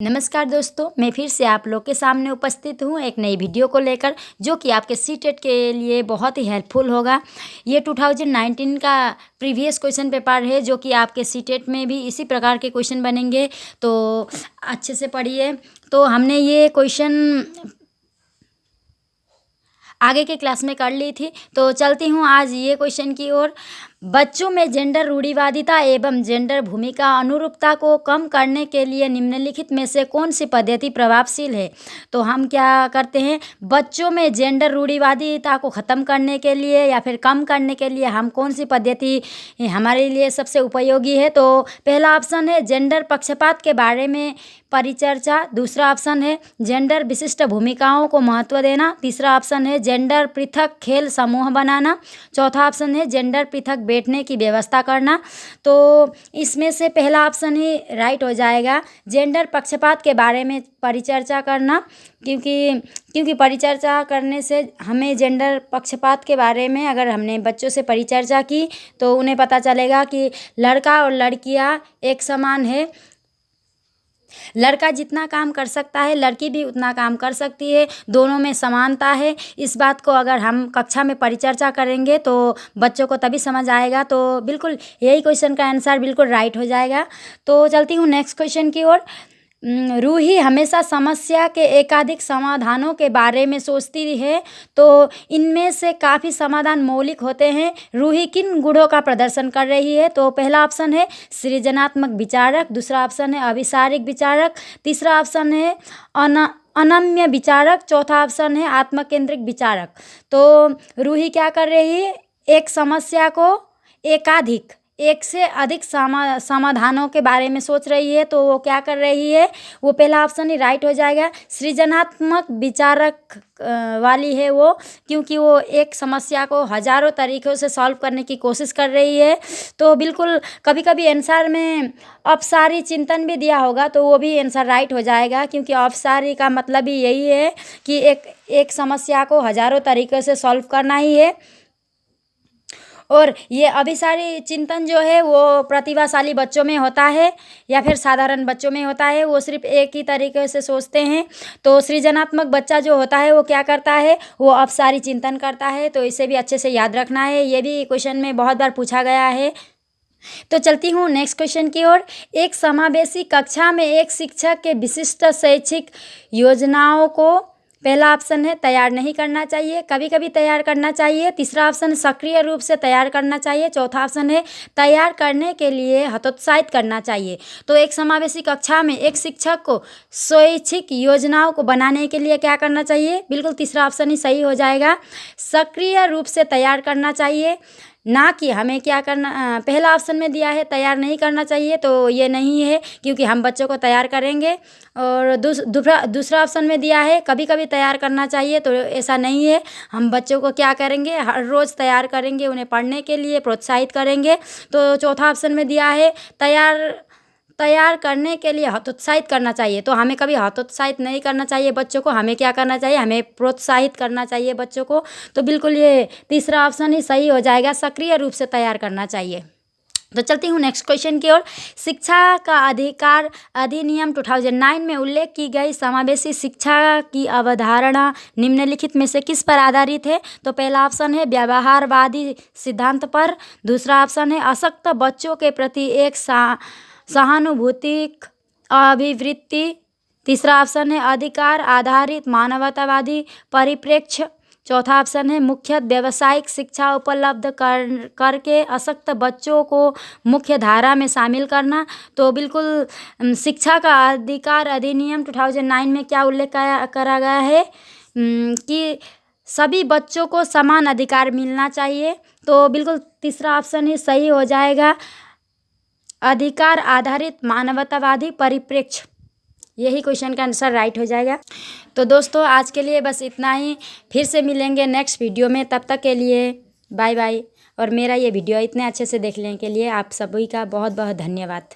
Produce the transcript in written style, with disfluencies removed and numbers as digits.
नमस्कार दोस्तों, मैं फिर से आप लोग के सामने उपस्थित हूँ एक नई वीडियो को लेकर, जो कि आपके सीटेट के लिए बहुत ही हेल्पफुल होगा। ये 2019 का प्रीवियस क्वेश्चन पेपर है, जो कि आपके सीटेट में भी इसी प्रकार के क्वेश्चन बनेंगे। तो अच्छे से पढ़िए। तो हमने ये क्वेश्चन आगे के क्लास में कर ली थी, तो चलती हूँ आज ये क्वेश्चन की ओर। बच्चों में जेंडर रूढ़िवादिता एवं जेंडर भूमिका अनुरूपता को कम करने के लिए निम्नलिखित में से कौन सी पद्धति प्रभावशील है। तो हम क्या करते हैं, बच्चों में जेंडर रूढ़िवादिता को ख़त्म करने के लिए या फिर कम करने के लिए हम कौन सी पद्धति हमारे लिए सबसे उपयोगी है। तो पहला ऑप्शन है जेंडर पक्षपात के बारे में परिचर्चा। दूसरा ऑप्शन है जेंडर विशिष्ट भूमिकाओं को महत्व देना। तीसरा ऑप्शन है जेंडर पृथक खेल समूह बनाना। चौथा ऑप्शन है जेंडर पृथक बैठने की व्यवस्था करना। तो इसमें से पहला ऑप्शन ही राइट हो जाएगा, जेंडर पक्षपात के बारे में परिचर्चा करना। क्योंकि परिचर्चा करने से हमें जेंडर पक्षपात के बारे में अगर हमने बच्चों से परिचर्चा की तो उन्हें पता चलेगा कि लड़का और लड़कियां एक समान है। लड़का जितना काम कर सकता है लड़की भी उतना काम कर सकती है, दोनों में समानता है। इस बात को अगर हम कक्षा में परिचर्चा करेंगे तो बच्चों को तभी समझ आएगा। तो बिल्कुल यही क्वेश्चन का आंसर बिल्कुल राइट हो जाएगा। तो चलती हूँ नेक्स्ट क्वेश्चन की ओर। रूही हमेशा समस्या के एकाधिक समाधानों के बारे में सोचती है, तो इनमें से काफ़ी समाधान मौलिक होते हैं। रूही किन गुणों का प्रदर्शन कर रही है। तो पहला ऑप्शन है सृजनात्मक विचारक। दूसरा ऑप्शन है अभिसारिक विचारक। तीसरा ऑप्शन है अनम्य विचारक। चौथा ऑप्शन है आत्मकेंद्रिक विचारक। तो रूही क्या कर रही है, एक समस्या को एक से अधिक समाधानों के बारे में सोच रही है। तो वो क्या कर रही है, वो पहला ऑप्शन ही राइट हो जाएगा, सृजनात्मक विचारक वाली है वो, क्योंकि वो एक समस्या को हजारों तरीक़ों से सॉल्व करने की कोशिश कर रही है। तो बिल्कुल कभी कभी आंसर में अपसारी चिंतन भी दिया होगा तो वो भी आंसर राइट हो जाएगा, क्योंकि अपसारी का मतलब ही यही है कि एक समस्या को हजारों तरीक़ों से सॉल्व करना ही है। और ये अभिसारी चिंतन जो है वो प्रतिभाशाली बच्चों में होता है या फिर साधारण बच्चों में होता है, वो सिर्फ एक ही तरीके से सोचते हैं। तो सृजनात्मक बच्चा जो होता है वो क्या करता है, वो अभिसारी चिंतन करता है। तो इसे भी अच्छे से याद रखना है, ये भी क्वेश्चन में बहुत बार पूछा गया है। तो चलती हूँ नेक्स्ट क्वेश्चन की ओर। एक समावेशी कक्षा में एक शिक्षक के विशिष्ट शैक्षिक योजनाओं को, पहला ऑप्शन है तैयार नहीं करना चाहिए, कभी कभी तैयार करना चाहिए। तीसरा ऑप्शन सक्रिय रूप से तैयार करना चाहिए। चौथा ऑप्शन है तैयार करने के लिए हतोत्साहित करना चाहिए। तो एक समावेशी कक्षा में एक शिक्षक को शैक्षिक योजनाओं को बनाने के लिए क्या करना चाहिए, बिल्कुल तीसरा ऑप्शन ही सही हो जाएगा, सक्रिय रूप से तैयार करना चाहिए। ना कि हमें क्या करना, पहला ऑप्शन में दिया है तैयार नहीं करना चाहिए, तो ये नहीं है, क्योंकि हम बच्चों को तैयार करेंगे। और दूसरा ऑप्शन में दिया है कभी कभी तैयार करना चाहिए, तो ऐसा नहीं है, हम बच्चों को क्या करेंगे, हर रोज़ तैयार करेंगे, उन्हें पढ़ने के लिए प्रोत्साहित करेंगे। तो चौथा ऑप्शन में दिया है तैयार करने के लिए हतोत्साहित करना चाहिए। तो हमें कभी हतोत्साहित नहीं करना चाहिए बच्चों को, हमें क्या करना चाहिए, हमें प्रोत्साहित करना चाहिए बच्चों को। तो बिल्कुल ये तीसरा ऑप्शन ही सही हो जाएगा, सक्रिय रूप से तैयार करना चाहिए। तो चलती हूँ नेक्स्ट क्वेश्चन की ओर। शिक्षा का अधिकार अधिनियम 2009 में उल्लेख की गई समावेशी शिक्षा की अवधारणा निम्नलिखित में से किस पर आधारित है। तो पहला ऑप्शन है व्यवहारवादी सिद्धांत पर। दूसरा ऑप्शन है अशक्त बच्चों के प्रति एक सहानुभूतिक अभिवृत्ति। तीसरा ऑप्शन है अधिकार आधारित मानवतावादी परिप्रेक्ष्य। चौथा ऑप्शन है मुख्य व्यावसायिक शिक्षा उपलब्ध करके अशक्त बच्चों को मुख्य धारा में शामिल करना। तो बिल्कुल शिक्षा का अधिकार अधिनियम 2009 में क्या उल्लेख करा गया है कि सभी बच्चों को समान अधिकार मिलना चाहिए। तो बिल्कुल तीसरा ऑप्शन ही सही हो जाएगा, अधिकार आधारित मानवतावादी परिप्रेक्ष्य, यही क्वेश्चन का आंसर राइट हो जाएगा। तो दोस्तों आज के लिए बस इतना ही, फिर से मिलेंगे नेक्स्ट वीडियो में, तब तक के लिए बाय बाय। और मेरा ये वीडियो इतने अच्छे से देखने के लिए आप सभी का बहुत बहुत धन्यवाद।